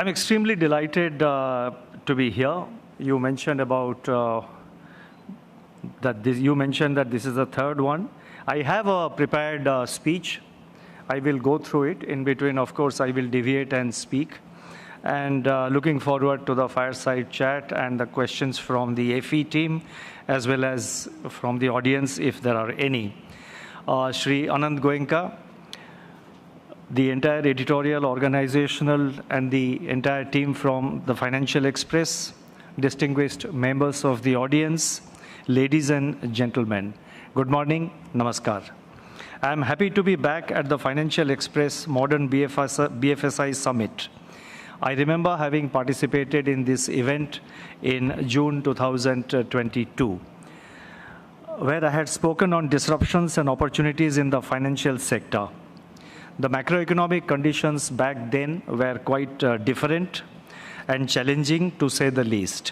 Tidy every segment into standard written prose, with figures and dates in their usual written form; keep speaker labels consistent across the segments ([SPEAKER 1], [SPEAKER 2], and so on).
[SPEAKER 1] I'm extremely delighted to be here. You mentioned about You mentioned that this is the third one. I have a prepared speech. I will go through it. In between, of course, I will deviate and speak. And looking forward to the fireside chat and the questions from the FE team, as well as from the audience, if there are any. Shri Anand Goenka, the entire editorial, organizational, and the entire team from the Financial Express, distinguished members of the audience, ladies and gentlemen, good morning, namaskar. I am happy to be back at the Financial Express Modern BFSI Summit. I remember having participated in this event in June 2022, where I had spoken on disruptions and opportunities in the financial sector. The macroeconomic conditions back then were quite different and challenging, to say the least,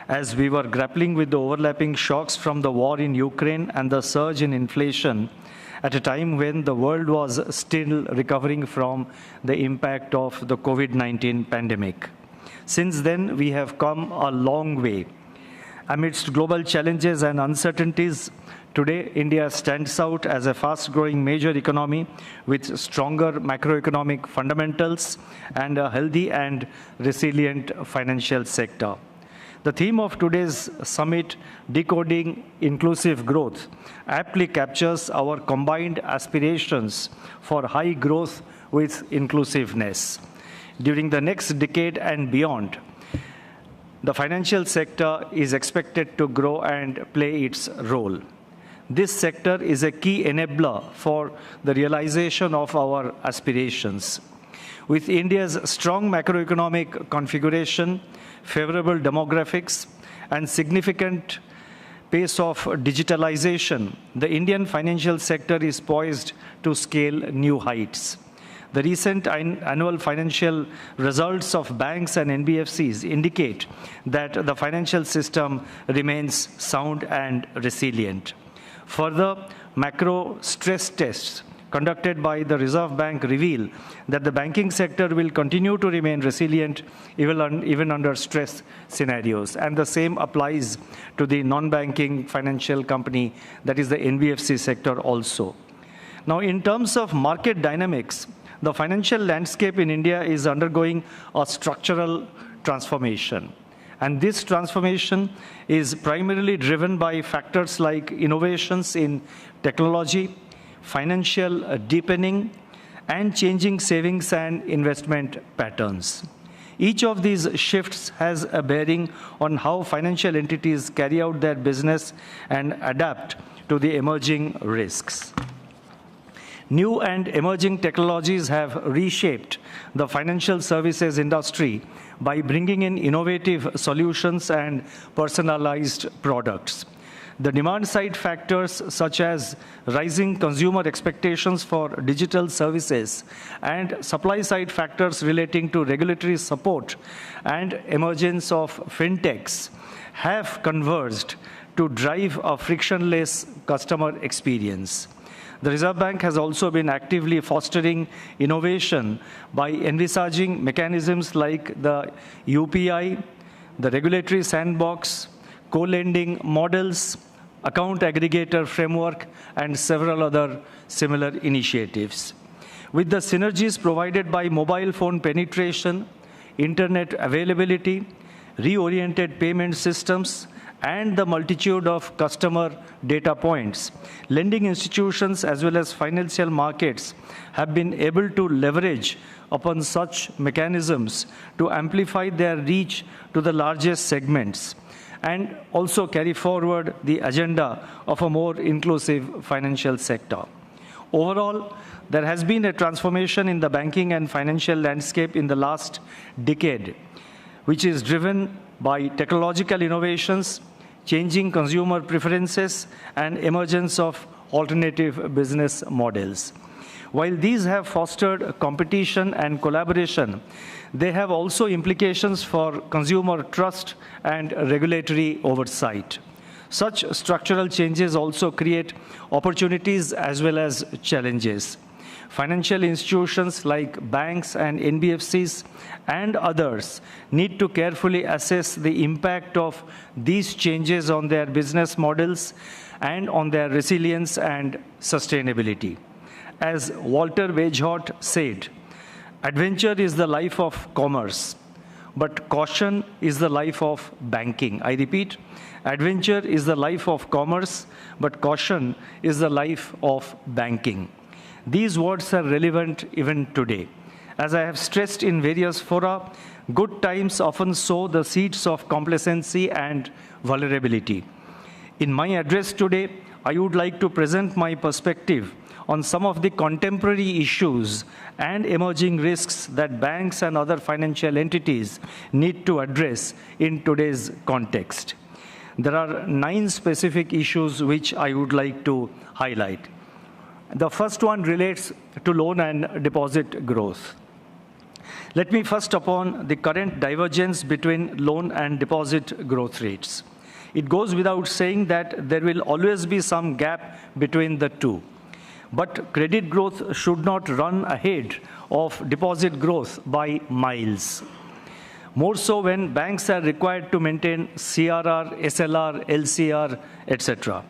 [SPEAKER 1] as we were grappling with the overlapping shocks from the war in Ukraine and the surge in inflation at a time when the world was still recovering from the impact of the COVID-19 pandemic. Since then, we have come a long way. Amidst global challenges and uncertainties, today India stands out as a fast-growing major economy with stronger macroeconomic fundamentals and a healthy and resilient financial sector. The theme of today's summit, Decoding Inclusive Growth, aptly captures our combined aspirations for high growth with inclusiveness. During the next decade and beyond, the financial sector is expected to grow and play its role. This sector is a key enabler for the realization of our aspirations. With India's strong macroeconomic configuration, favorable demographics, and significant pace of digitalization, the Indian financial sector is poised to scale new heights. The recent annual financial results of banks and NBFCs indicate that the financial system remains sound and resilient. Further, macro stress tests conducted by the Reserve Bank reveal that the banking sector will continue to remain resilient even under stress scenarios. And the same applies to the non-banking financial company, that is the NBFC sector also. Now, in terms of market dynamics, the financial landscape in India is undergoing a structural transformation. And this transformation is primarily driven by factors like innovations in technology, financial deepening, and changing savings and investment patterns. Each of these shifts has a bearing on how financial entities carry out their business and adapt to the emerging risks. New and emerging technologies have reshaped the financial services industry by bringing in innovative solutions and personalized products. The demand-side factors such as rising consumer expectations for digital services and supply-side factors relating to regulatory support and emergence of fintechs have converged to drive a frictionless customer experience. The Reserve Bank has also been actively fostering innovation by envisaging mechanisms like the UPI, the regulatory sandbox, co-lending models, account aggregator framework, and several other similar initiatives. With the synergies provided by mobile phone penetration, internet availability, reoriented payment systems, and the multitude of customer data points, lending institutions as well as financial markets have been able to leverage upon such mechanisms to amplify their reach to the largest segments and also carry forward the agenda of a more inclusive financial sector. Overall, there has been a transformation in the banking and financial landscape in the last decade, which is driven by technological innovations, changing consumer preferences, and emergence of alternative business models. While these have fostered competition and collaboration, they have also implications for consumer trust and regulatory oversight. Such structural changes also create opportunities as well as challenges. Financial institutions like banks and NBFCs and others need to carefully assess the impact of these changes on their business models and on their resilience and sustainability. As Walter Wegehart said, adventure is the life of commerce, but caution is the life of banking. I repeat, adventure is the life of commerce, but caution is the life of banking. These words are relevant even today. As I have stressed in various fora, good times often sow the seeds of complacency and vulnerability. In my address today, I would like to present my perspective on some of the contemporary issues and emerging risks that banks and other financial entities need to address in today's context. There are 9 specific issues which I would like to highlight. The first one relates to loan and deposit growth. Let me first upon the current divergence between loan and deposit growth rates. It goes without saying that there will always be some gap between the two. But credit growth should not run ahead of deposit growth by miles. More so when banks are required to maintain CRR, SLR, LCR, etc.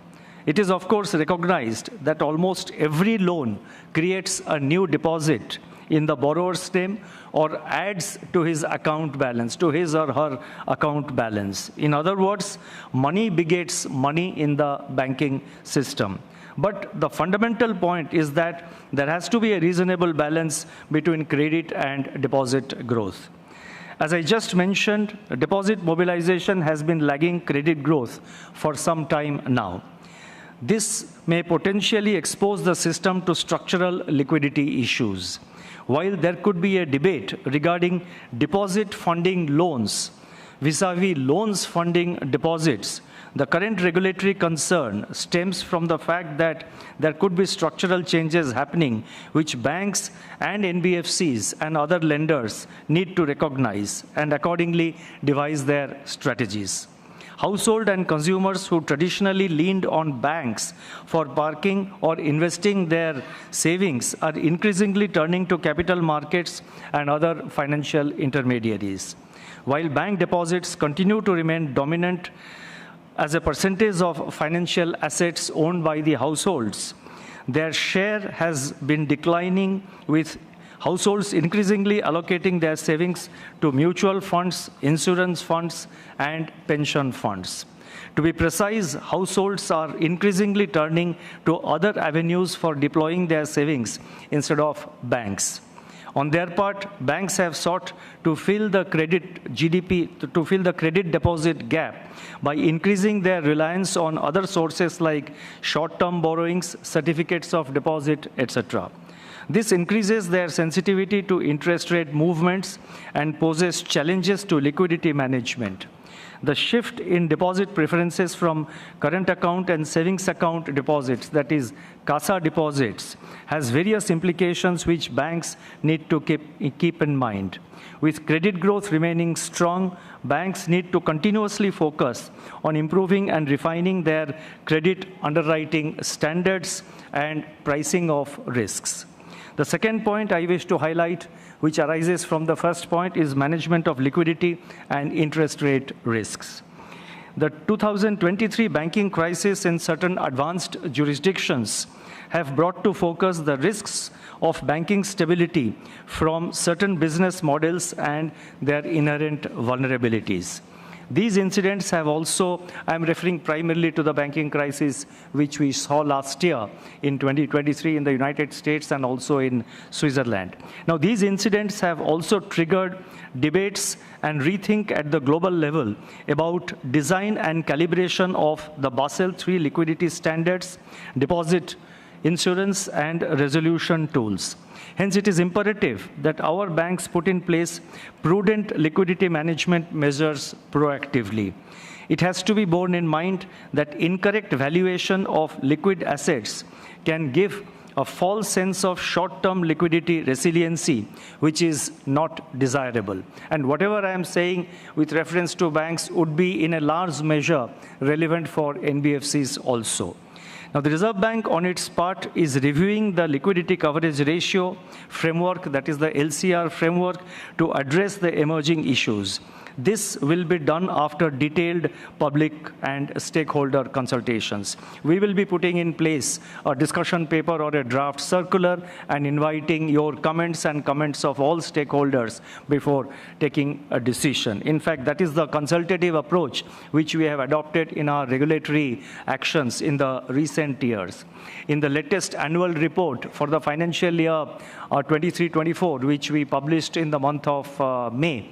[SPEAKER 1] It is, of course, recognized that almost every loan creates a new deposit in the borrower's name or adds to his account balance, to his or her account balance. In other words, money begets money in the banking system. But the fundamental point is that there has to be a reasonable balance between credit and deposit growth. As I just mentioned, deposit mobilization has been lagging credit growth for some time now. This may potentially expose the system to structural liquidity issues. While there could be a debate regarding deposit funding loans vis-à-vis loans funding deposits, the current regulatory concern stems from the fact that there could be structural changes happening which banks and NBFCs and other lenders need to recognize and accordingly devise their strategies. Household and consumers who traditionally leaned on banks for parking or investing their savings are increasingly turning to capital markets and other financial intermediaries. While bank deposits continue to remain dominant as a percentage of financial assets owned by the households, their share has been declining, with households increasingly allocating their savings to mutual funds, insurance funds, and pension funds. To be precise, households are increasingly turning to other avenues for deploying their savings instead of banks. On their part, banks have sought to fill the credit deposit gap by increasing their reliance on other sources like short-term borrowings, certificates of deposit, etc. This increases their sensitivity to interest rate movements and poses challenges to liquidity management. The shift in deposit preferences from current account and savings account deposits, that is, CASA deposits, has various implications which banks need to keep in mind. With credit growth remaining strong, banks need to continuously focus on improving and refining their credit underwriting standards and pricing of risks. The second point I wish to highlight, which arises from the first point, is management of liquidity and interest rate risks. The 2023 banking crisis in certain advanced jurisdictions have brought to focus the risks of banking stability from certain business models and their inherent vulnerabilities. These incidents have also, I'm referring primarily to the banking crisis which we saw last year in 2023 in the United States and also in Switzerland. Now, these incidents have also triggered debates and rethink at the global level about design and calibration of the Basel III liquidity standards, deposit insurance, and resolution tools. Hence, it is imperative that our banks put in place prudent liquidity management measures proactively. It has to be borne in mind that incorrect valuation of liquid assets can give a false sense of short-term liquidity resiliency, which is not desirable. And whatever I am saying with reference to banks would be in a large measure relevant for NBFCs also. Now, the Reserve Bank, on its part, is reviewing the liquidity coverage ratio framework, that is the LCR framework, to address the emerging issues. This will be done after detailed public and stakeholder consultations. We will be putting in place a discussion paper or a draft circular and inviting your comments and comments of all stakeholders before taking a decision. In fact, that is the consultative approach which we have adopted in our regulatory actions in the recent years. In the latest annual report for the financial year 23-24, which we published in the month of May,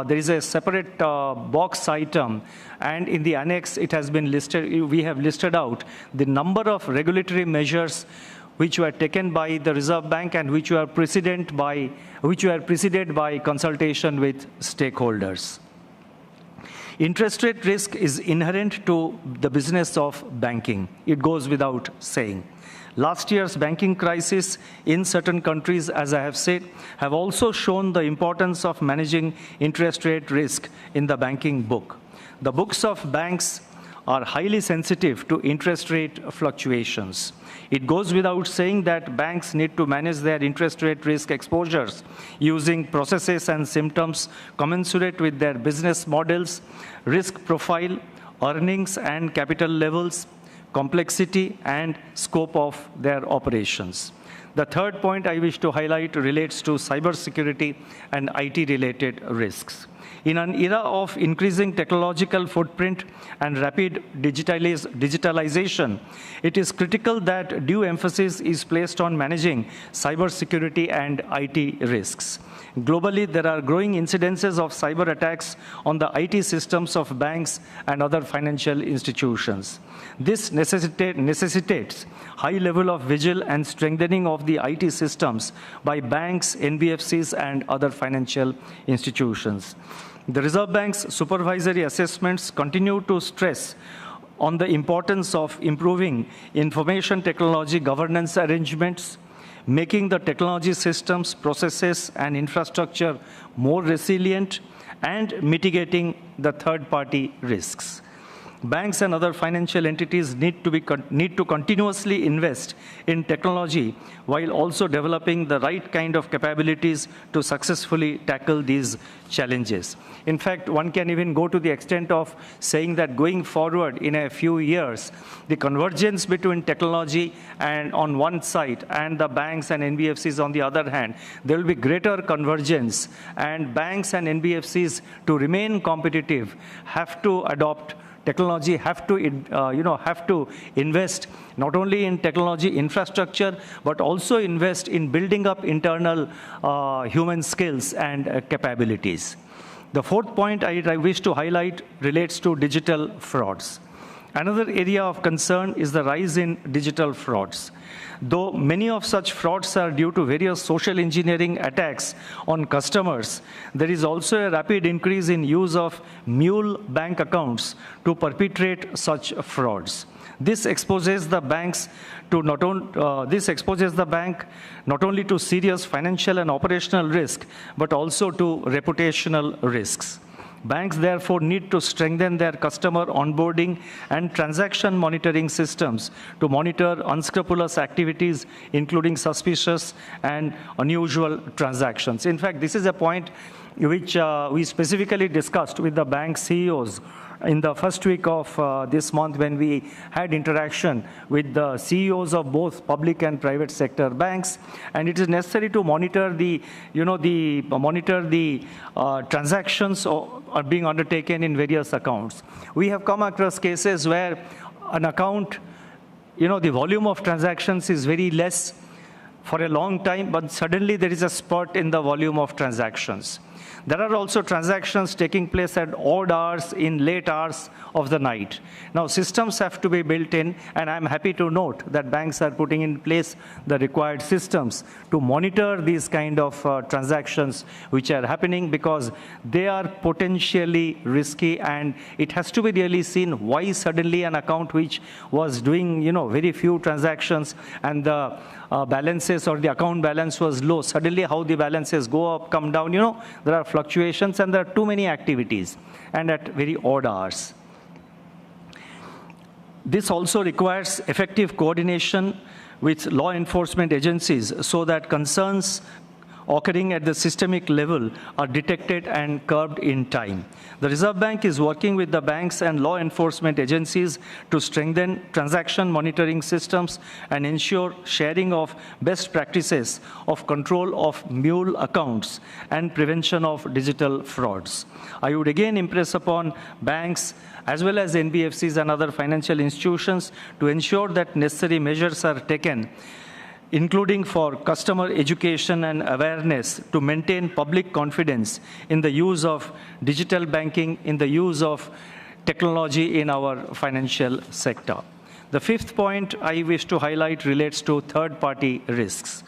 [SPEAKER 1] there is a separate box item, and in the annex it has been listed, we have listed out the number of regulatory measures which were taken by the Reserve Bank and which were preceded by consultation with stakeholders. Interest rate risk is inherent to the business of banking. It goes without saying. Last year's banking crisis in certain countries, as I have said, have also shown the importance of managing interest rate risk in the banking book. The books of banks are highly sensitive to interest rate fluctuations. It goes without saying that banks need to manage their interest rate risk exposures using processes and symptoms commensurate with their business models, risk profile, earnings and capital levels, complexity and scope of their operations. The third point I wish to highlight relates to cybersecurity and IT-related risks. In an era of increasing technological footprint and rapid digitalization, it is critical that due emphasis is placed on managing cybersecurity and IT risks. Globally, there are growing incidences of cyber attacks on the IT systems of banks and other financial institutions. This necessitates high level of vigil and strengthening of the IT systems by banks, NBFCs, and other financial institutions. The Reserve Bank's supervisory assessments continue to stress on the importance of improving information technology governance arrangements, making the technology systems, processes, and infrastructure more resilient, and mitigating the third-party risks. Banks and other financial entities need to continuously invest in technology while also developing the right kind of capabilities to successfully tackle these challenges. In fact, one can even go to the extent of saying that going forward in a few years, the convergence between technology and on one side and the banks and NBFCs on the other hand, there will be greater convergence, and banks and NBFCs, to remain competitive, have to adopt technology, have to invest not only in technology infrastructure, but also invest in building up internal human skills and capabilities. The fourth point I wish to highlight relates to digital frauds. Another area of concern is the rise in digital frauds. Though many of such frauds are due to various social engineering attacks on customers, there is also a rapid increase in use of mule bank accounts to perpetrate such frauds. This exposes the bank not only to serious financial and operational risk, but also to reputational risks. Banks therefore need to strengthen their customer onboarding and transaction monitoring systems to monitor unscrupulous activities, including suspicious and unusual transactions. In fact, this is a point which we specifically discussed with the bank CEOs in the first week of this month, when we had interaction with the CEOs of both public and private sector banks. And it is necessary to monitor the transactions are being undertaken in various accounts. We have come across cases where an account, the volume of transactions is very less for a long time, but suddenly there is a spurt in the volume of transactions. There are also transactions taking place at odd hours, in late hours of the night. Now, systems have to be built in, and I'm happy to note that banks are putting in place the required systems to monitor these kind of transactions which are happening, because they are potentially risky, and it has to be really seen why suddenly an account which was doing very few transactions and the balances or the account balance was low, suddenly how the balances go up, come down. There are fluctuations and there are too many activities and at very odd hours. This also requires effective coordination with law enforcement agencies so that concerns occurring at the systemic level are detected and curbed in time. The Reserve Bank is working with the banks and law enforcement agencies to strengthen transaction monitoring systems and ensure sharing of best practices of control of mule accounts and prevention of digital frauds. I would again impress upon banks as well as NBFCs and other financial institutions to ensure that necessary measures are taken, including for customer education and awareness to maintain public confidence in the use of digital banking, in the use of technology in our financial sector. The fifth point I wish to highlight relates to third-party risks.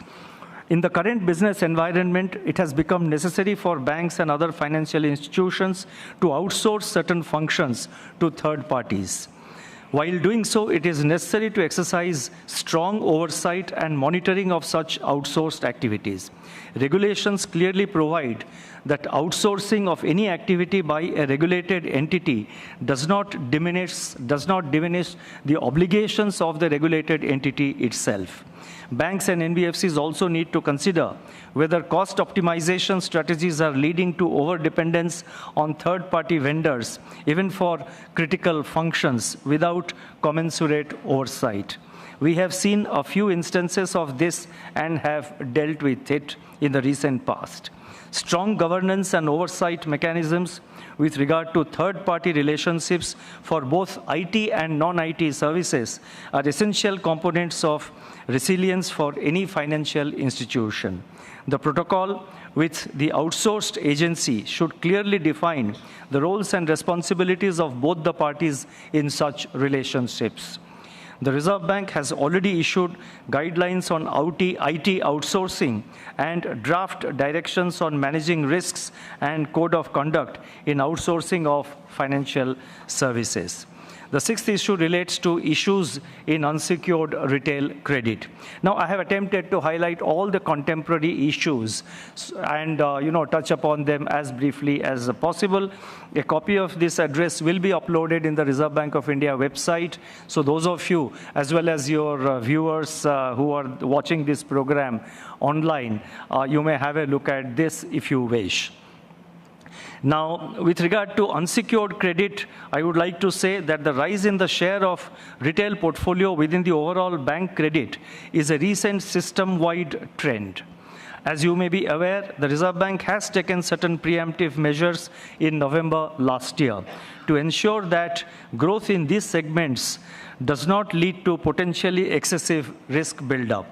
[SPEAKER 1] In the current business environment, it has become necessary for banks and other financial institutions to outsource certain functions to third parties. While doing so, it is necessary to exercise strong oversight and monitoring of such outsourced activities. Regulations clearly provide that outsourcing of any activity by a regulated entity does not diminish the obligations of the regulated entity itself. Banks and NBFCs also need to consider whether cost optimization strategies are leading to overdependence on third-party vendors, even for critical functions, without commensurate oversight. We have seen a few instances of this and have dealt with it in the recent past. Strong governance and oversight mechanisms with regard to third-party relationships for both IT and non-IT services are essential components of resilience for any financial institution. The protocol with the outsourced agency should clearly define the roles and responsibilities of both the parties in such relationships. The Reserve Bank has already issued guidelines on IT outsourcing and draft directions on managing risks and code of conduct in outsourcing of financial services. The sixth issue relates to issues in unsecured retail credit. Now, I have attempted to highlight all the contemporary issues and touch upon them as briefly as possible. A copy of this address will be uploaded in the Reserve Bank of India website. So those of you, as well as your viewers who are watching this program online, you may have a look at this if you wish. Now, with regard to unsecured credit, I would like to say that the rise in the share of retail portfolio within the overall bank credit is a recent system-wide trend. As you may be aware, the Reserve Bank has taken certain preemptive measures in November last year to ensure that growth in these segments does not lead to potentially excessive risk buildup.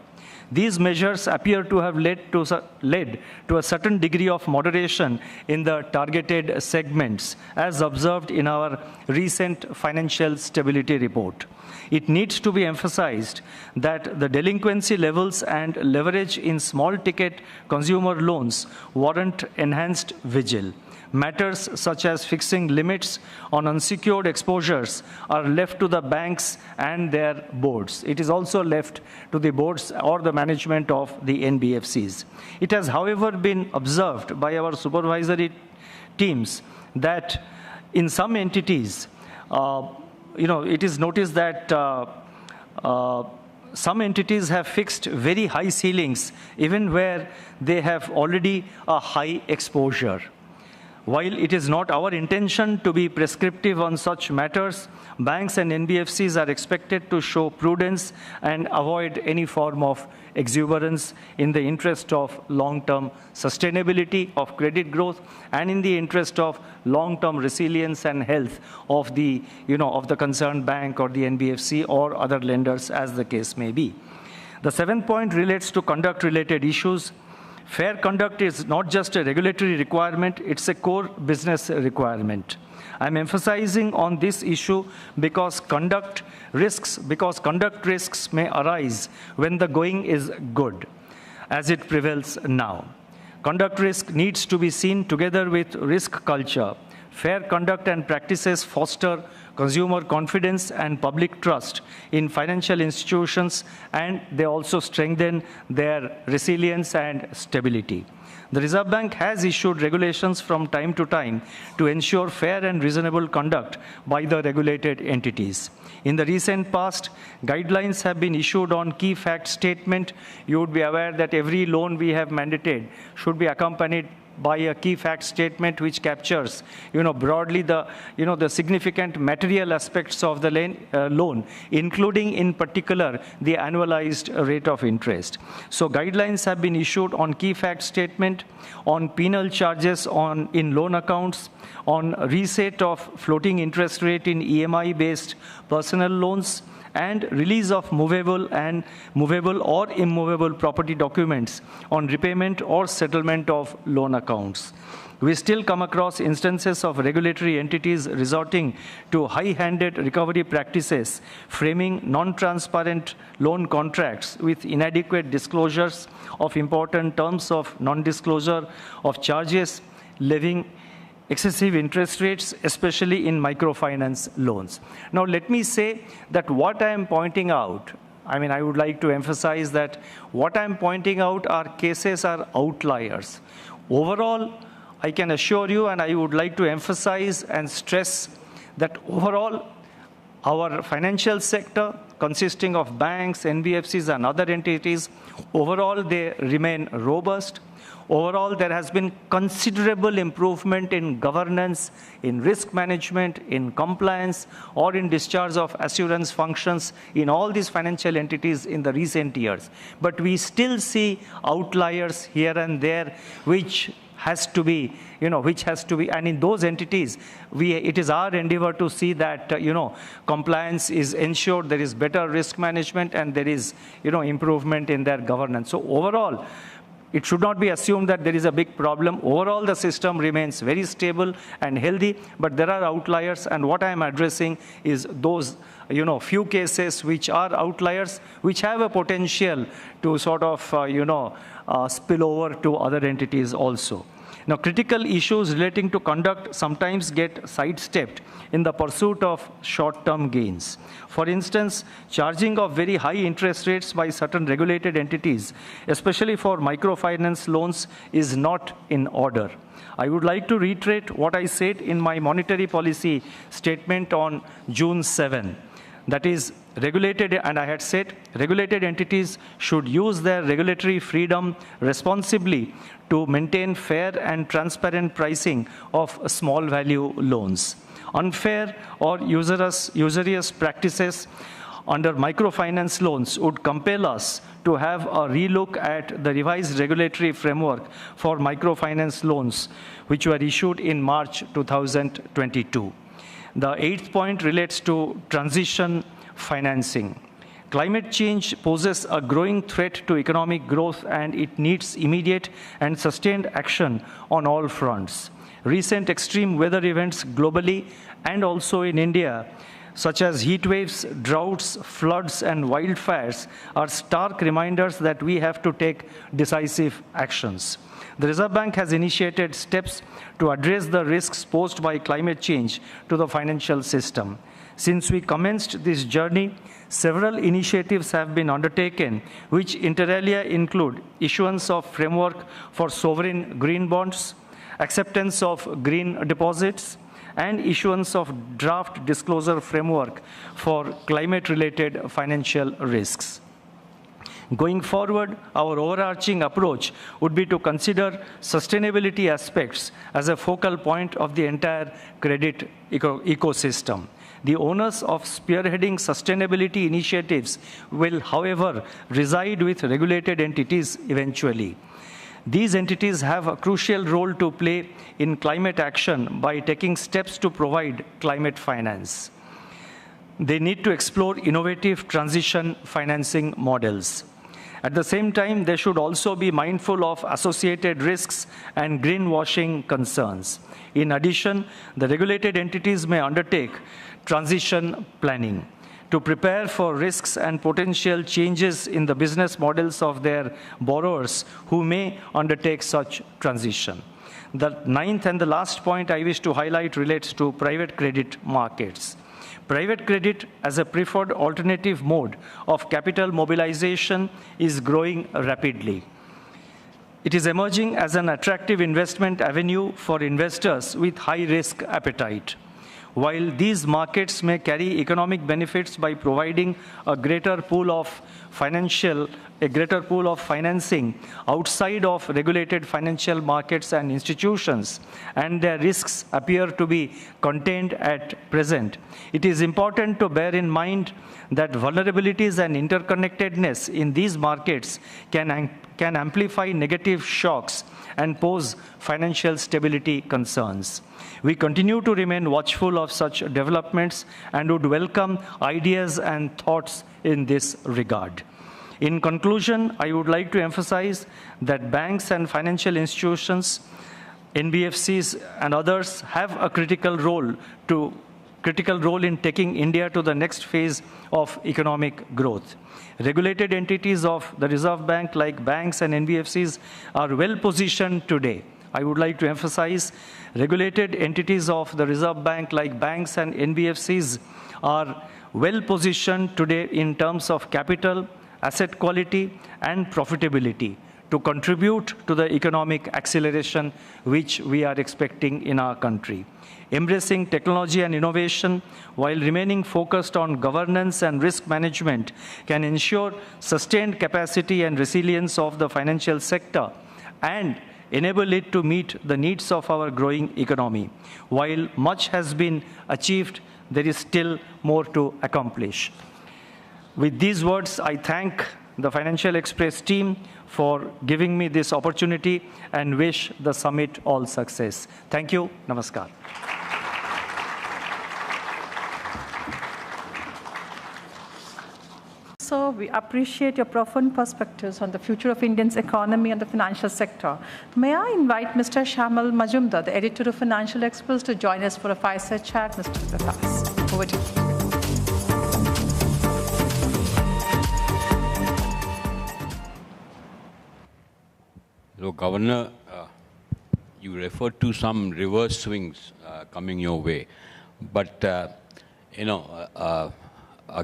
[SPEAKER 1] These measures appear to have led to a certain degree of moderation in the targeted segments, as observed in our recent financial stability report. It needs to be emphasized that the delinquency levels and leverage in small-ticket consumer loans warrant enhanced vigil. Matters such as fixing limits on unsecured exposures are left to the banks and their boards. It is also left to the boards or the management of the NBFCs. It has, however, been observed by our supervisory teams that in some entities, it is noticed that some entities have fixed very high ceilings, even where they have already a high exposure. While it is not our intention to be prescriptive on such matters, banks and NBFCs are expected to show prudence and avoid any form of exuberance in the interest of long-term sustainability of credit growth and in the interest of long-term resilience and health of the concerned bank or the NBFC or other lenders, as the case may be. The seventh point relates to conduct-related issues. Fair conduct is not just a regulatory requirement, it's a core business requirement. I'm emphasizing on this issue because conduct risks may arise when the going is good, as it prevails now. Conduct risk needs to be seen together with risk culture, Fair conduct and practices foster consumer confidence and public trust in financial institutions, and they also strengthen their resilience and stability. The Reserve Bank has issued regulations from time to time to ensure fair and reasonable conduct by the regulated entities. In the recent past, guidelines have been issued on key fact statement. You would be aware that every loan we have mandated should be accompanied by a key fact statement which captures, broadly the significant material aspects of the loan, including in particular the annualized rate of interest. So guidelines have been issued on key fact statement, on penal charges in loan accounts, on reset of floating interest rate in EMI-based personal loans, and release of movable or immovable property documents on repayment or settlement of loan accounts. We still come across instances of regulatory entities resorting to high-handed recovery practices, framing non-transparent loan contracts with inadequate disclosures of important terms of non-disclosure of charges, levying excessive interest rates, especially in microfinance loans. Now, let me say that what I am pointing out, I would like to emphasize that what I am pointing out are cases are outliers. Overall, I can assure you, and I would like to emphasize and stress that overall, our financial sector, consisting of banks, NBFCs, and other entities, overall, they remain robust. Overall, there has been considerable improvement in governance, in risk management, in compliance, or in discharge of assurance functions in all these financial entities in the recent years. But we still see outliers here and there, which has to be, and in those entities, it is our endeavor to see that, compliance is ensured, there is better risk management, and there is, improvement in their governance. So overall, it should not be assumed that there is a big problem. Overall, the system remains very stable and healthy, but there are outliers, and what I am addressing is those, few cases which are outliers, which have a potential to sort of, spill over to other entities also. Now, critical issues relating to conduct sometimes get sidestepped in the pursuit of short-term gains. For instance, charging of very high interest rates by certain regulated entities, especially for microfinance loans, is not in order. I would like to reiterate what I said in my monetary policy statement on June 7. That is, regulated entities should use their regulatory freedom responsibly to maintain fair and transparent pricing of small value loans. Unfair or usurious practices under microfinance loans would compel us to have a relook at the revised regulatory framework for microfinance loans, which were issued in March 2022. The eighth point relates to transition financing. Climate change poses a growing threat to economic growth, and it needs immediate and sustained action on all fronts. Recent extreme weather events globally and also in India, such as heat waves, droughts, floods, and wildfires, are stark reminders that we have to take decisive actions. The Reserve Bank has initiated steps to address the risks posed by climate change to the financial system. Since we commenced this journey, several initiatives have been undertaken, which inter alia include issuance of framework for sovereign green bonds, acceptance of green deposits, and issuance of draft disclosure framework for climate-related financial risks. Going forward, our overarching approach would be to consider sustainability aspects as a focal point of the entire credit ecosystem. The onus of spearheading sustainability initiatives will, however, reside with regulated entities eventually. These entities have a crucial role to play in climate action by taking steps to provide climate finance. They need to explore innovative transition financing models. At the same time, they should also be mindful of associated risks and greenwashing concerns. In addition, the regulated entities may undertake transition planning to prepare for risks and potential changes in the business models of their borrowers who may undertake such transition. The ninth and the last point I wish to highlight relates to private credit markets. Private credit as a preferred alternative mode of capital mobilization is growing rapidly. It is emerging as an attractive investment avenue for investors with high risk appetite. While these markets may carry economic benefits by providing a greater pool of financing outside of regulated financial markets and institutions, and their risks appear to be contained at present, it is important to bear in mind that vulnerabilities and interconnectedness in these markets can amplify negative shocks and pose financial stability concerns. We continue to remain watchful of such developments and would welcome ideas and thoughts in this regard. In conclusion, I would like to emphasize that banks and financial institutions, NBFCs and others have a critical role in taking India to the next phase of economic growth. Regulated entities of the Reserve Bank like banks and NBFCs are well positioned today. I would like to emphasize regulated entities of the Reserve Bank like banks and NBFCs are well positioned today in terms of capital, asset quality and profitability to contribute to the economic acceleration which we are expecting in our country. Embracing technology and innovation while remaining focused on governance and risk management can ensure sustained capacity and resilience of the financial sector and enable it to meet the needs of our growing economy. While much has been achieved, there is still more to accomplish. With these words, I thank the Financial Express team for giving me this opportunity and wish the summit all success. Thank you. Namaskar.
[SPEAKER 2] So we appreciate your profound perspectives on the future of India's economy and the financial sector. May I invite Mr. Shamal Majumdar, the editor of Financial Express, to join us for a fireside chat. Mr. Prakash, over to you.
[SPEAKER 3] So, Governor, you referred to some reverse swings coming your way, but a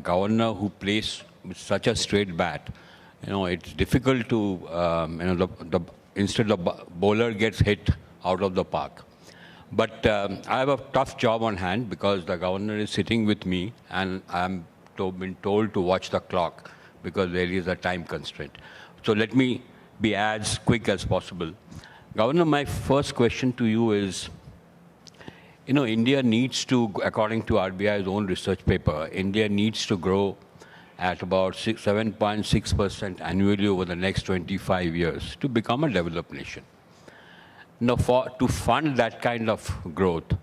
[SPEAKER 3] governor who plays with such a straight bat, it's difficult to, instead the bowler gets hit out of the park. But I have a tough job on hand because the governor is sitting with me and I'm been told to watch the clock because there is a time constraint. So let me be as quick as possible. Governor, my first question to you is, India needs to, according to RBI's own research paper, India needs to grow at about 7.6% annually over the next 25 years to become a developed nation. Now, to fund that kind of growth,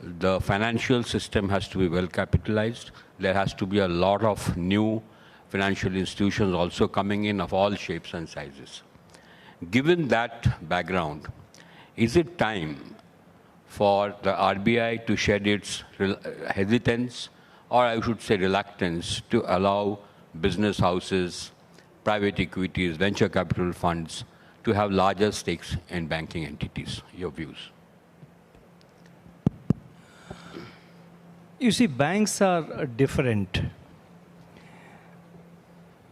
[SPEAKER 3] the financial system has to be well capitalized. There has to be a lot of new financial institutions also coming in of all shapes and sizes. Given that background, is it time for the RBI to shed its hesitance, or I should say reluctance, to allow business houses, private equities, venture capital funds to have larger stakes in banking entities? Your views?
[SPEAKER 1] You see, banks are different.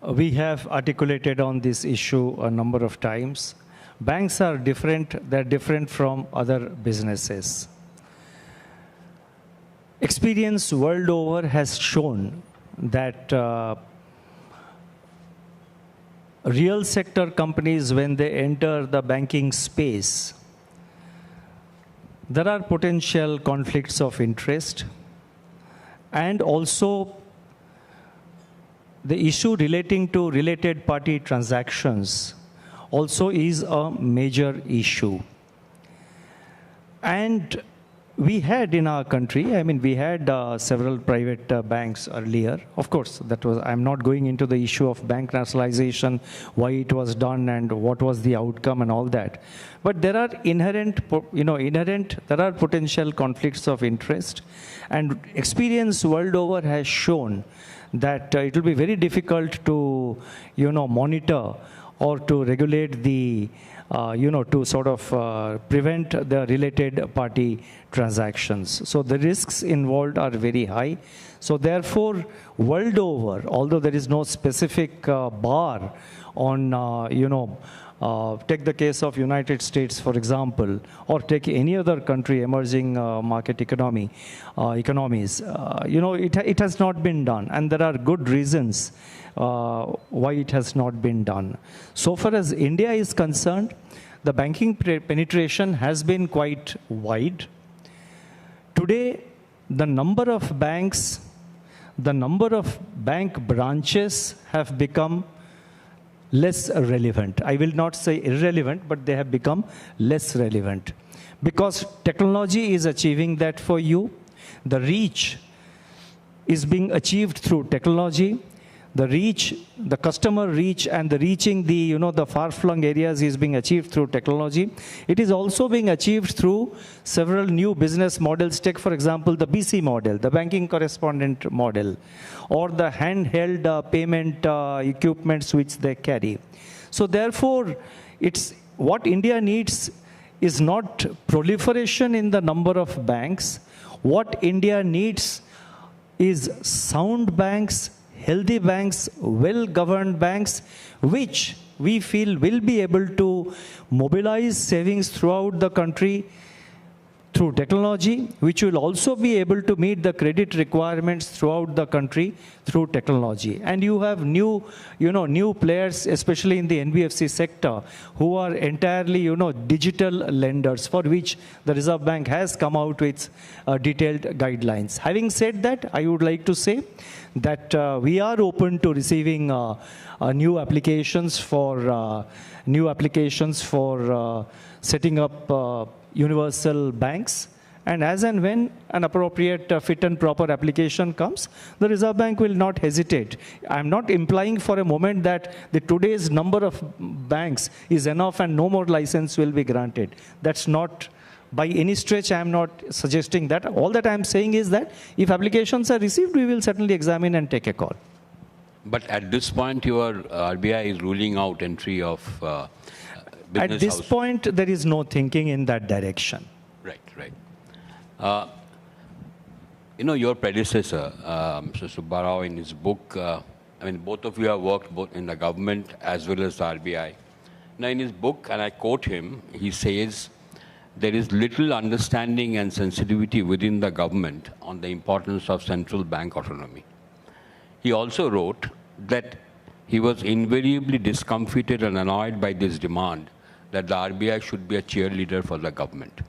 [SPEAKER 1] We have articulated on this issue a number of times. Banks are different. They're different from other businesses. Experience world over has shown that real sector companies, when they enter the banking space, there are potential conflicts of interest, and also the issue relating to related party transactions also is a major issue. And we had in our country, we had several private banks earlier. Of course, I'm not going into the issue of bank nationalization, why it was done and what was the outcome and all that. But there are there are potential conflicts of interest, and experience world over has shown that it will be very difficult to, monitor or to regulate the to sort of prevent the related party transactions. So the risks involved are very high. So therefore, world over, although there is no specific bar on, take the case of United States, for example, or take any other country, emerging market economies, it has not been done. And there are good reasons why it has not been done. So far as India is concerned, the banking penetration has been quite wide. Today, the number of banks, the number of bank branches have become less relevant. I will not say irrelevant, but they have become less relevant. Because technology is achieving that for you. The reach is being achieved through technology. The reach, the customer reach and the reaching the far-flung areas is being achieved through technology. It is also being achieved through several new business models. Take, for example, the BC model, the banking correspondent model, or the handheld payment equipments which they carry. So therefore, it's what India needs is not proliferation in the number of banks. What India needs is sound banks, healthy banks, well-governed banks, which we feel will be able to mobilize savings throughout the country through technology, which will also be able to meet the credit requirements throughout the country through technology. And you have new players, especially in the NBFC sector, who are entirely, digital lenders, for which the Reserve Bank has come out with detailed guidelines. Having said that, I would like to say that we are open to receiving new applications for setting up universal banks, and as and when an appropriate fit and proper application comes, the Reserve Bank will not hesitate. I'm not implying for a moment that the today's number of banks is enough and no more license will be granted. That's not by any stretch. I'm not suggesting that. All that I'm saying is that if applications are received, we will certainly examine and take a call.
[SPEAKER 3] But at this point, your RBI is ruling out entry of business
[SPEAKER 1] At this point, there is no thinking in that direction.
[SPEAKER 3] Right. Your predecessor, Mr. Subbarao, in his book, both of you have worked both in the government as well as the RBI. Now, in his book, and I quote him, he says, there is little understanding and sensitivity within the government on the importance of central bank autonomy. He also wrote that he was invariably discomfited and annoyed by this demand that the RBI should be a cheerleader for the government.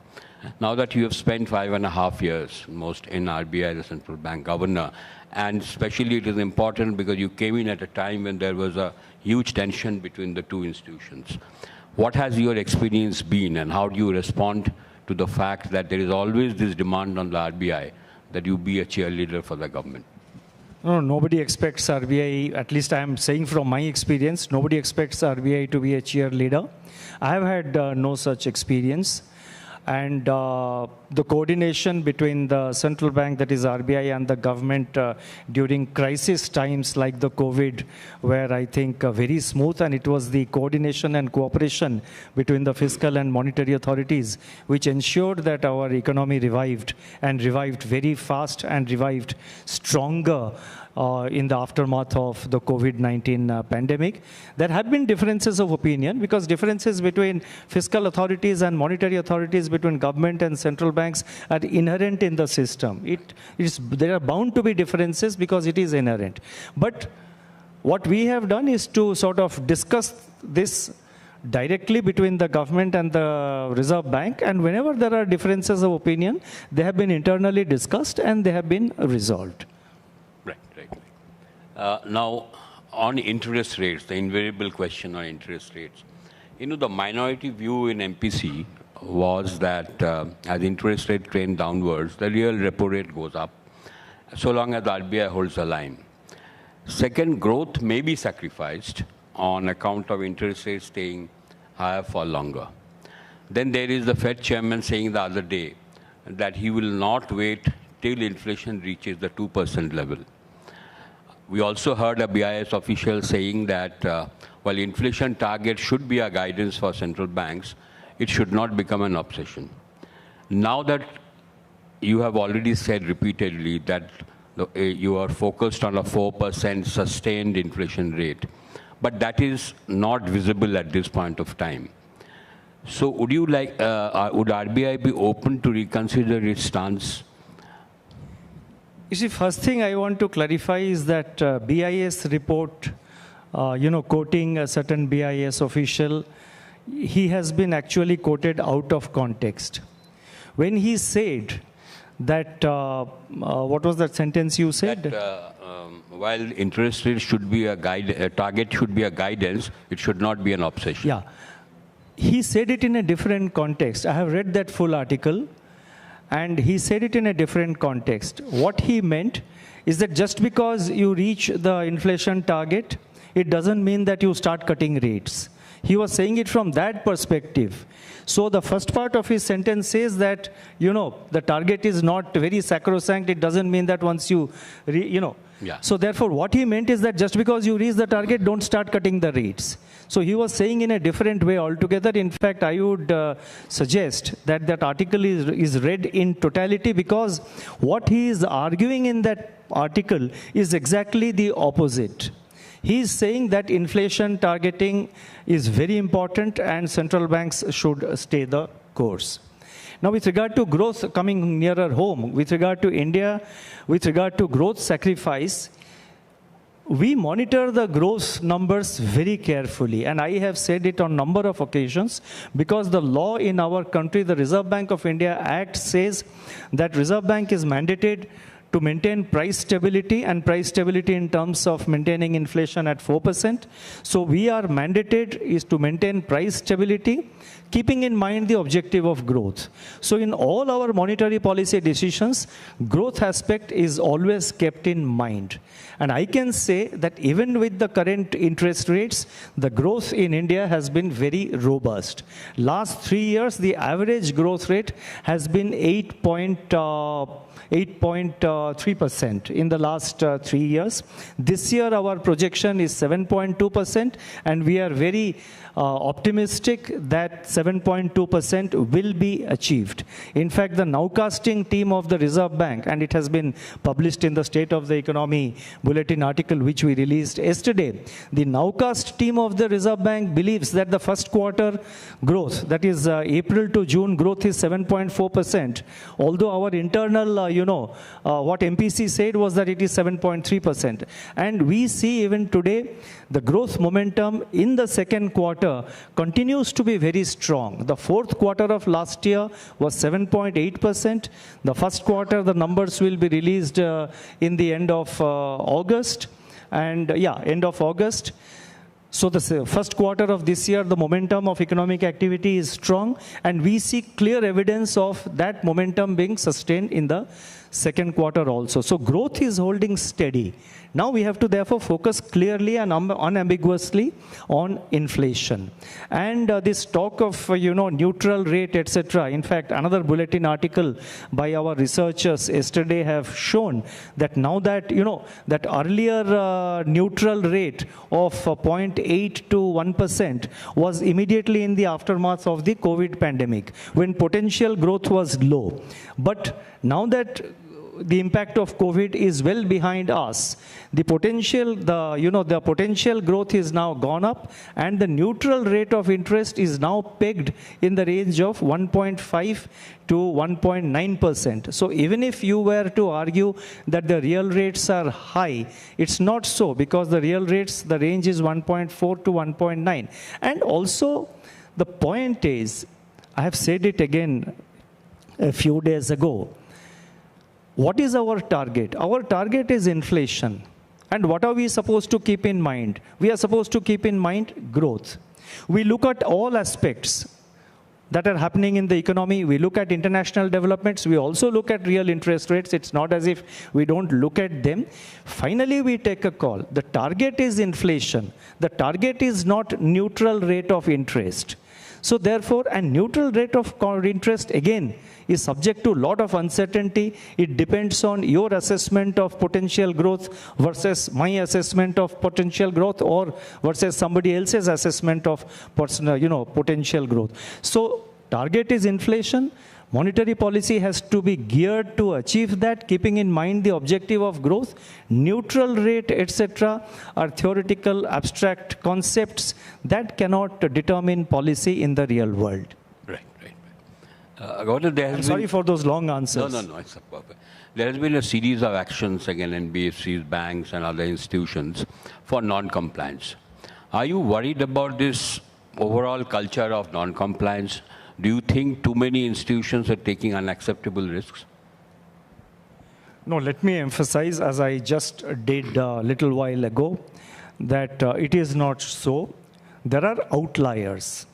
[SPEAKER 3] Now that you have spent 5.5 years most in RBI, the central bank governor, and especially it is important because you came in at a time when there was a huge tension between the two institutions. What has your experience been, and how do you respond to the fact that there is always this demand on the RBI that you be a cheerleader for the government?
[SPEAKER 1] No, nobody expects RBI, at least I am saying from my experience, nobody expects RBI to be a cheerleader. I have had no such experience. And the coordination between the central bank, that is RBI, and the government during crisis times like the COVID were, I think, very smooth. And it was the coordination and cooperation between the fiscal and monetary authorities which ensured that our economy revived, and revived very fast and revived stronger in the aftermath of the COVID-19 pandemic. There have been differences of opinion, because differences between fiscal authorities and monetary authorities, between government and central banks, are inherent in the system. There are bound to be differences because it is inherent. But what we have done is to sort of discuss this directly between the government and the Reserve Bank, and whenever there are differences of opinion, they have been internally discussed and they have been resolved.
[SPEAKER 3] Right. Now, on interest rates, the invariable question on interest rates, the minority view in MPC was that as interest rate trend downwards, the real repo rate goes up, so long as the RBI holds the line. Second, growth may be sacrificed on account of interest rates staying higher for longer. Then there is the Fed chairman saying the other day that he will not wait till inflation reaches the 2% level. we also heard a BIS official saying that while inflation target should be a guidance for central banks, it should not become an obsession. Now that you have already said repeatedly that you are focused on a 4% sustained inflation rate, but that is not visible at this point of time. So would you like, would RBI be open to reconsider its stance?
[SPEAKER 1] You see, first thing I want to clarify is that BIS report, quoting a certain BIS official, he has been actually quoted out of context. When he said that, what was that sentence you said?
[SPEAKER 3] That, while interest rate should be a target should be a guidance, it should not be an obsession.
[SPEAKER 1] Yeah. He said it in a different context. I have read that full article. And he said it in a different context. What he meant is that just because you reach the inflation target, it doesn't mean that you start cutting rates. He was saying it from that perspective. So the first part of his sentence says that, the target is not very sacrosanct. It doesn't mean that once you,
[SPEAKER 3] Yeah.
[SPEAKER 1] So therefore, what he meant is that just because you reach the target, don't start cutting the rates. So he was saying in a different way altogether. In fact, I would suggest that that article is read in totality, because what he is arguing in that article is exactly the opposite. He is saying that inflation targeting is very important and central banks should stay the course. Now, with regard to growth coming nearer home, with regard to India, with regard to growth sacrifice, we monitor the growth numbers very carefully, and I have said it on a number of occasions, because the law in our country, the Reserve Bank of India Act, says that Reserve Bank is mandated to maintain price stability, and price stability in terms of maintaining inflation at 4%. So we are mandated is to maintain price stability, keeping in mind the objective of growth. So in all our monetary policy decisions, growth aspect is always kept in mind. And I can say that even with the current interest rates, the growth in India has been very robust. Last 3 years, the average growth rate has been 8.3% in the last 3 years. This year, our projection is 7.2%, and we are very optimistic that 7.2% will be achieved. In fact, the nowcasting team of the Reserve Bank, and it has been published in the State of the Economy Bulletin article which we released yesterday, the nowcast team of the Reserve Bank believes that the first quarter growth, that is April to June growth, is 7.4%, although our internal, what MPC said was that it is 7.3%. And we see even today the growth momentum in the second quarter continues to be very strong. The fourth quarter of last year was 7.8%. The first quarter, the numbers will be released in the end of August. And end of August. So the first quarter of this year, the momentum of economic activity is strong, and we see clear evidence of that momentum being sustained in the second quarter also. So growth is holding steady. Now we have to therefore focus clearly and unambiguously on inflation. And this talk of, neutral rate, etc. In fact, another bulletin article by our researchers yesterday have shown that now that, that earlier neutral rate of 0.8 to 1% was immediately in the aftermath of the COVID pandemic, when potential growth was low. But now that the impact of COVID is well behind us, the potential growth is now gone up, and the neutral rate of interest is now pegged in the range of 1.5 to 1.9%. So even if you were to argue that the real rates are high, it's not so, because the real rates, the range is 1.4 to 1.9. And also the point is, I have said it again a few days ago, what is our target? Our target is inflation. And what are we supposed to keep in mind? We are supposed to keep in mind growth. We look at all aspects that are happening in the economy. We look at international developments. We also look at real interest rates. It's not as if we don't look at them. Finally, we take a call. The target is inflation. The target is not neutral rate of interest. So therefore, and neutral rate of interest, again, is subject to a lot of uncertainty. It depends on your assessment of potential growth versus my assessment of potential growth, or versus somebody else's assessment of potential growth. So target is inflation. Monetary policy has to be geared to achieve that, keeping in mind the objective of growth. Neutral rate, etc., are theoretical, abstract concepts that cannot determine policy in the real world.
[SPEAKER 3] Governor,
[SPEAKER 1] sorry for those long answers.
[SPEAKER 3] No, it's perfect. There has been a series of actions against NBFCs, banks, and other institutions for non-compliance. Are you worried about this overall culture of non-compliance? Do you think too many institutions are taking unacceptable risks?
[SPEAKER 1] No, let me emphasize, as I just did a little while ago, that it is not so. There are outliers.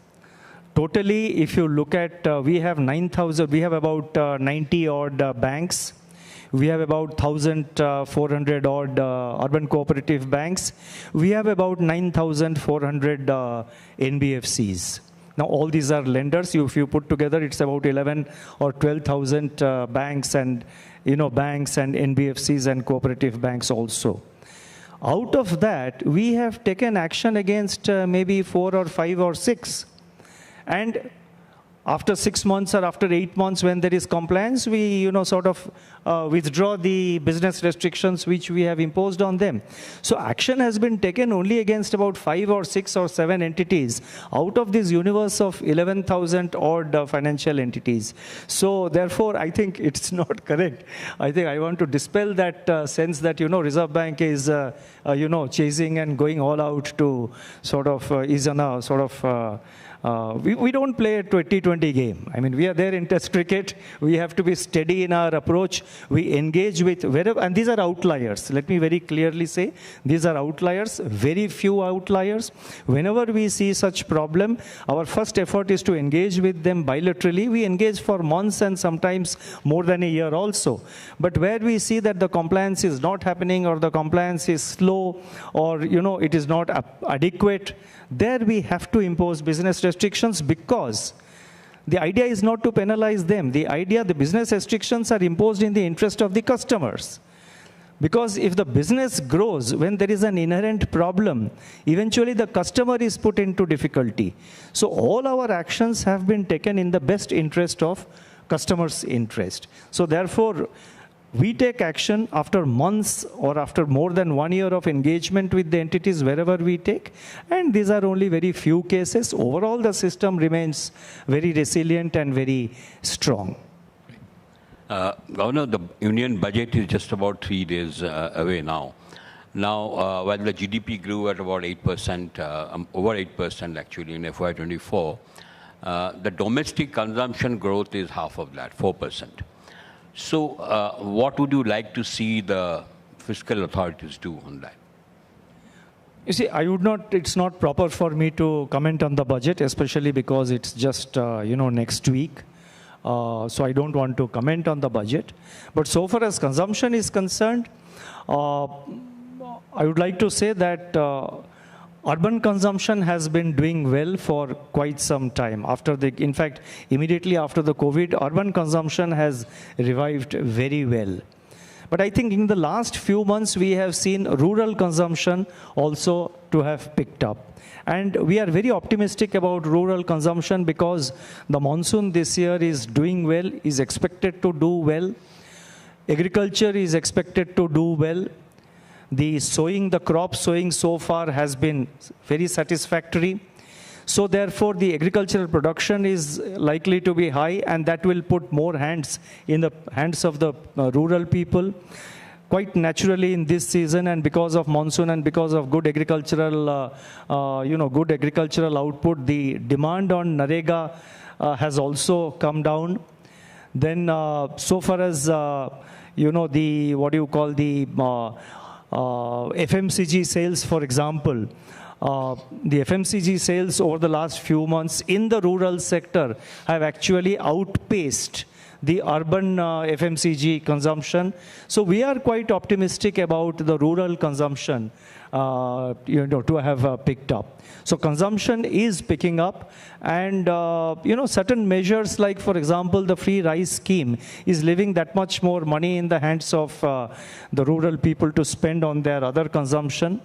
[SPEAKER 1] Totally, if you look at, we have 9,000, we have about 90 odd banks. We have about 1,400 odd urban cooperative banks. We have about 9,400 NBFCs. Now, all these are lenders. If you put together, it's about 11 or 12,000 banks and NBFCs and cooperative banks also. Out of that, we have taken action against maybe 4 or 5 or 6. And after 6 months or after 8 months, when there is compliance, we withdraw the business restrictions which we have imposed on them. So action has been taken only against about 5 or 6 or 7 entities out of this universe of 11,000 odd financial entities. So therefore, I think it's not correct. I think I want to dispel that sense that Reserve Bank is chasing and going all out to is on a we don't play a 20-20 game. I mean, we are there in Test cricket. We have to be steady in our approach. We engage with wherever, and these are outliers. Let me very clearly say, these are outliers, very few outliers. Whenever we see such problem, our first effort is to engage with them bilaterally. We engage for months and sometimes more than a year also. But where we see that the compliance is not happening, or the compliance is slow, or it is not adequate, there we have to impose business restrictions, because the idea is not to penalize them. The business restrictions are imposed in the interest of the customers. Because if the business grows, when there is an inherent problem, eventually the customer is put into difficulty. So all our actions have been taken in the best interest of customers' interest. So therefore, we take action after months or after more than 1 year of engagement with the entities wherever we take. And these are only very few cases. Overall, the system remains very resilient and very strong.
[SPEAKER 3] Governor, the union budget is just about 3 days away now. Now, while the GDP grew at about 8%, over 8% actually in FY24, the domestic consumption growth is half of that, 4%. So what would you like to see the fiscal authorities do on that?
[SPEAKER 1] You see, it's not proper for me to comment on the budget, especially because it's just, next week. So I don't want to comment on the budget. But so far as consumption is concerned, I would like to say that urban consumption has been doing well for quite some time. In fact, immediately after the COVID, urban consumption has revived very well. But I think in the last few months, we have seen rural consumption also to have picked up. And we are very optimistic about rural consumption because the monsoon this year is doing well, is expected to do well. Agriculture is expected to do well. The crop sowing so far has been very satisfactory. So therefore, the agricultural production is likely to be high, and that will put more hands in the hands of the rural people. Quite naturally in this season, and because of monsoon and because of good agricultural output, the demand on Narega has also come down. Then so far as, FMCG sales, for example, the FMCG sales over the last few months in the rural sector have actually outpaced the urban FMCG consumption. So we are quite optimistic about the rural consumption, to have picked up. So consumption is picking up, and certain measures like, for example, the free rice scheme is leaving that much more money in the hands of the rural people to spend on their other consumption.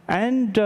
[SPEAKER 1] And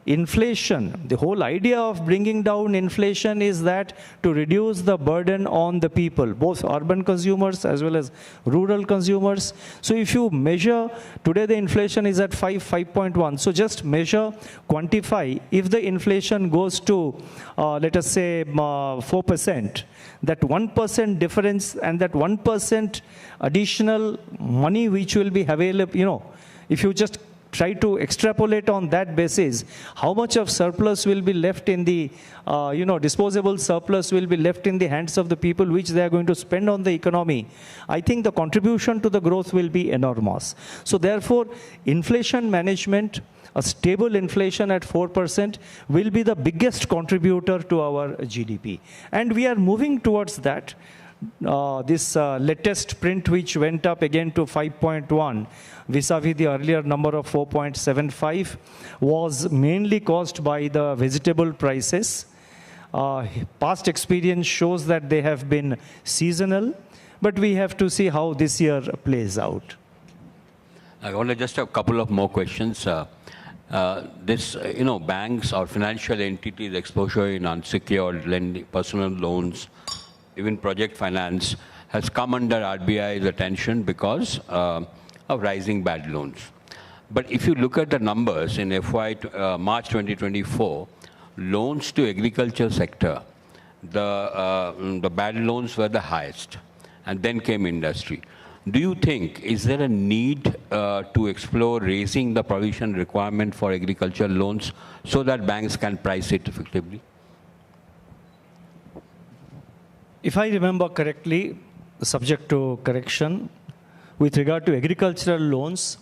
[SPEAKER 1] inflation, the whole idea of bringing down inflation is that to reduce the burden on the people, both urban consumers as well as rural consumers. So if you measure, today the inflation is at 5.1. So just measure, quantify, if the inflation goes to, let us say, 4%, that 1% difference and that 1% additional money which will be available, if you just try to extrapolate on that basis, how much of surplus will be left in the, disposable surplus will be left in the hands of the people which they are going to spend on the economy. I think the contribution to the growth will be enormous. So therefore, inflation management, a stable inflation at 4% will be the biggest contributor to our GDP. And we are moving towards that. This latest print which went up again to 5.1 vis-a-vis the earlier number of 4.75 was mainly caused by the vegetable prices. Past experience shows that they have been seasonal, but we have to see how this year plays out.
[SPEAKER 3] I want to just have a couple of more questions. Banks or financial entities exposure in unsecured lending, personal loans, even project finance, has come under RBI's attention because of rising bad loans. But if you look at the numbers in March 2024, loans to agriculture sector, the bad loans were the highest, and then came industry. Do you think, is there a need to explore raising the provision requirement for agricultural loans so that banks can price it effectively?
[SPEAKER 1] If I remember correctly, subject to correction, with regard to agricultural loans,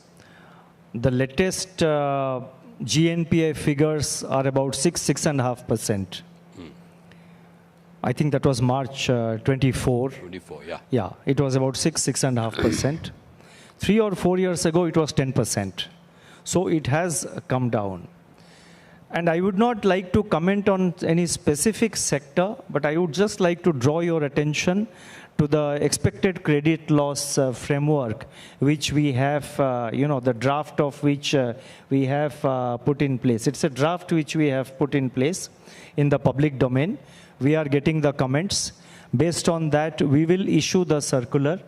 [SPEAKER 1] the latest GNPA figures are about 6.5%. I think that was March 24.
[SPEAKER 3] 24, yeah.
[SPEAKER 1] Yeah, it was about 6.5%. 3 or 4 years ago, it was 10%. So it has come down. And I would not like to comment on any specific sector, but I would just like to draw your attention to the expected credit loss framework, which we have, the draft of which we have put in place. It's a draft which we have put in place in the public domain. We are getting the comments. Based on that, we will issue the circular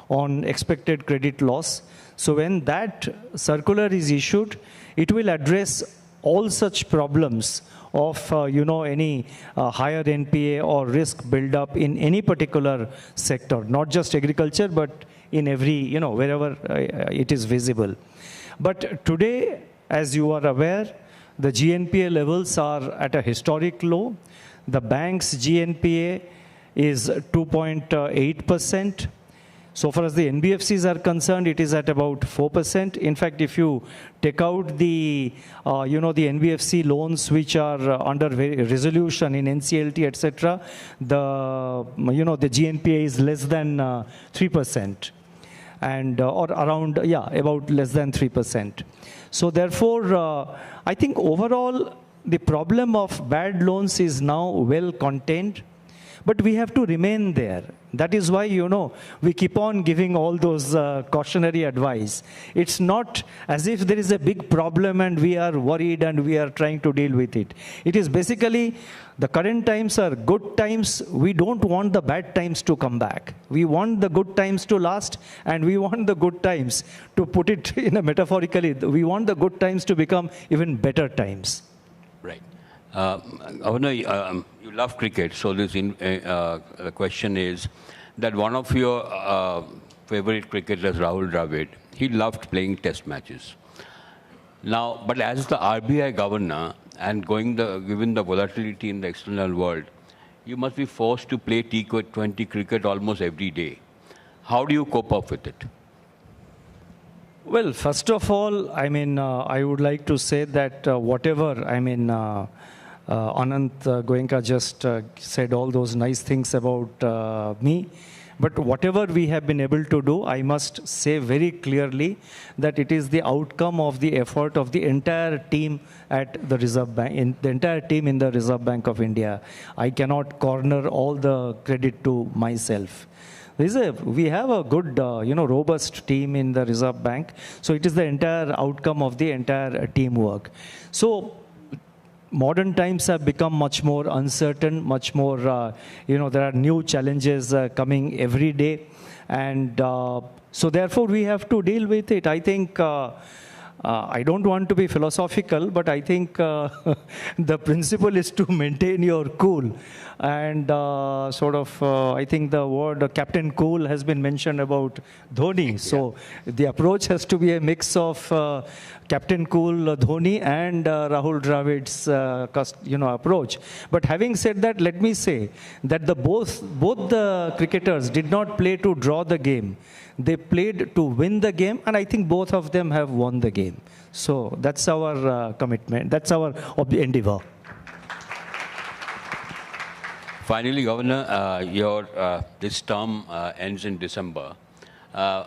[SPEAKER 1] on expected credit loss. So when that circular is issued, it will address all such problems of, any higher NPA or risk build-up in any particular sector, not just agriculture, but in every, wherever it is visible. But today, as you are aware, the GNPA levels are at a historic low. The bank's GNPA is 2.8%. So far as the NBFCs are concerned, it is at about 4%. In fact, if you take out the, the NBFC loans which are under resolution in NCLT, etc., the GNPA is less than 3%, and or around, about less than 3%. So therefore, I think overall the problem of bad loans is now well contained. But we have to remain there. That is why, we keep on giving all those cautionary advice. It's not as if there is a big problem and we are worried and we are trying to deal with it. It is basically the current times are good times. We don't want the bad times to come back. We want the good times to last, and we want the good times, to put it in a metaphorically, we want the good times to become even better times.
[SPEAKER 3] Right. Governor, you love cricket, so this the question is that one of your favorite cricketers, Rahul Dravid, he loved playing test matches. Now, but as the RBI governor and given the volatility in the external world, you must be forced to play T20 cricket almost every day. How do you cope up with it?
[SPEAKER 1] Well, first of all, I would like to say that whatever, Anant Goenka just said all those nice things about me. But whatever we have been able to do, I must say very clearly that it is the outcome of the effort of the entire team at the Reserve Bank, the entire team in the Reserve Bank of India. I cannot corner all the credit to myself. We have a good, robust team in the Reserve Bank. So it is the entire outcome of the entire teamwork. So modern times have become much more uncertain, much more, there are new challenges coming every day. And so therefore we have to deal with it. I think, I don't want to be philosophical, but I think the principle is to maintain your cool. And I think the word Captain Cool has been mentioned about Dhoni. Yeah. So the approach has to be a mix of Captain Cool, Dhoni, and Rahul Dravid's approach. But having said that, let me say that both the cricketers did not play to draw the game. They played to win the game, and I think both of them have won the game. So that's our commitment. That's our endeavor.
[SPEAKER 3] Finally, Governor, your this term ends in December. I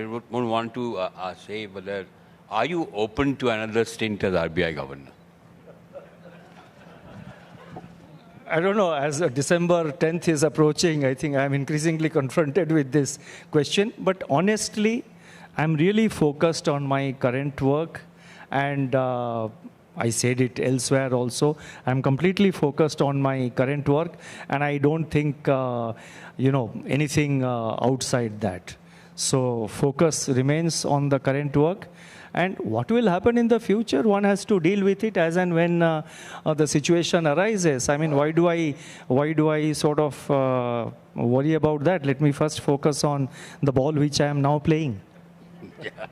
[SPEAKER 3] would want to say whether are you open to another stint as RBI Governor?
[SPEAKER 1] I don't know, as December 10th is approaching, I think I'm increasingly confronted with this question. But honestly, I'm really focused on my current work. And I said it elsewhere also. I'm completely focused on my current work. And I don't think, anything outside that. So focus remains on the current work. And what will happen in the future, one has to deal with it as and when the situation arises. I mean, why do I sort of worry about that? Let me first focus on the ball which I am now playing.
[SPEAKER 3] Yeah.